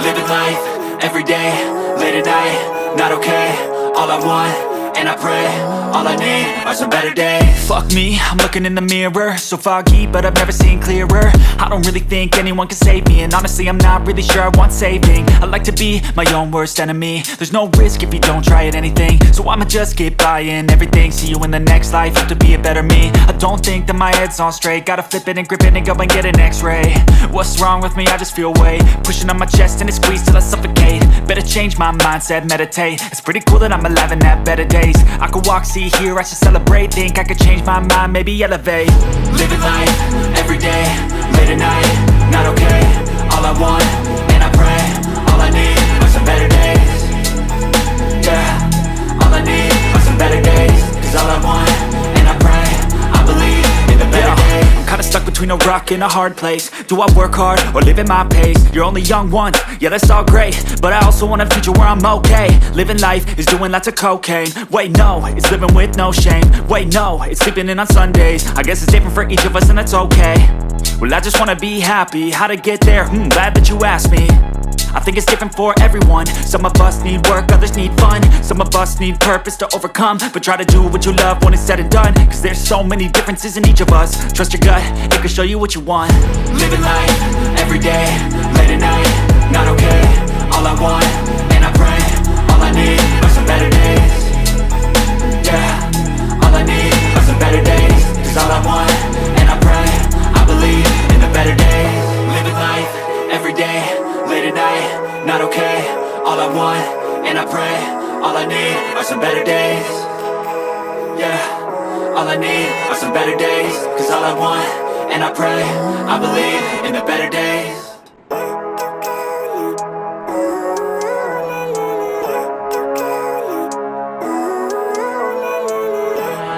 Living life, everyday, late at night, not okay. All I want, and I pray, all I need are some better days. Fuck me, I'm looking in the mirror, so foggy, but I've never seen clearer. I don't really think anyone can save me, and honestly I'm not really sure I want saving. I like to be my own worst enemy. There's no risk if you don't try at anything, so I'ma just get buying everything. See you in the next life, have to be a better me. I don't think that my head's on straight, gotta flip it and grip it and go and get an x-ray. What's wrong with me? I just feel weight pushing on my chest and it squeezes till I suffocate. Better change my mindset, meditate. It's pretty cool that I'm alive and have better days. I could walk, see, hear, I should celebrate. Think I could change my mind, maybe elevate. Living life, everyday, late at night, not okay. All I want, and I pray, all I need are some better days. Yeah, all I need are some better days. Cause all I want, and I pray, I believe in the better days. I'm kinda stuck between a rock and a hard place. Do I work hard or live at my pace? You're only young once, yeah that's all great, but I also want a future where I'm okay. Living life is doing lots of cocaine. Wait no, it's living with no shame. Wait no, it's sleeping in on Sundays. I guess it's different for each of us and that's okay. Well I just wanna be happy, how to get there? Glad that you asked me. I think it's different for everyone. Some of us need work, others need fun. Some of us need purpose to overcome. But try to do what you love when it's said and done, cause there's so many differences in each of us. Trust your gut, it can show you what you want. Living life, everyday, late at night, not okay. All I want, and I pray, all I need are some better days. Yeah, all I need are some better days. Cause all I want, and I pray, I believe in the better days. Living life, everyday, late at night, not okay. All I want, and I pray, all I need are some better days. Yeah, all I need are some better days. Cause all I want, and I pray, I believe in the better days.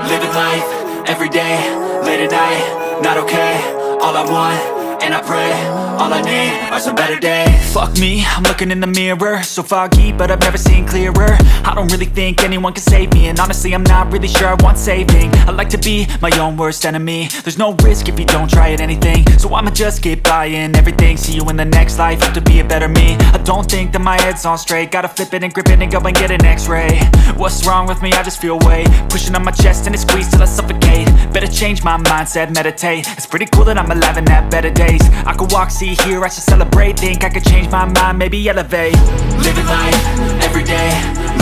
Living life, everyday, late at night, not okay. All I want, and I pray, all I need are some better days. Fuck me, I'm looking in the mirror, so foggy, but I've never seen clearer. I don't really think anyone can save me, and honestly I'm not really sure I want saving. I like to be my own worst enemy. There's no risk if you don't try at anything, so I'ma just get buying everything. See you in the next life, have to be a better me. I don't think that my head's on straight, gotta flip it and grip it and go and get an x-ray. What's wrong with me? I just feel weight pushing on my chest and it squeezes till I suffocate. Better change my mindset, meditate. It's pretty cool that I'm alive and have better days. I could walk, see, hear, I should celebrate. Think I could change my mind, maybe elevate. Living life, everyday,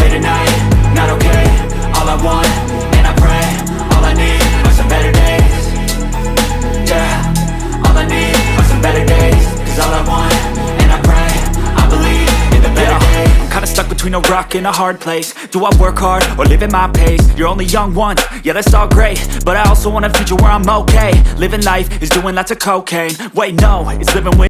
late at night, not okay. All I want, and I pray, all I need are some better days. Yeah, all I need are some better days. Cause all I want, and I pray, I believe in the better days. I'm kinda stuck between a rock and a hard place. Do I work hard or live at my pace? You're only young once, yeah that's all great, but I also want a future where I'm okay. Living life is doing lots of cocaine. Wait no, it's living with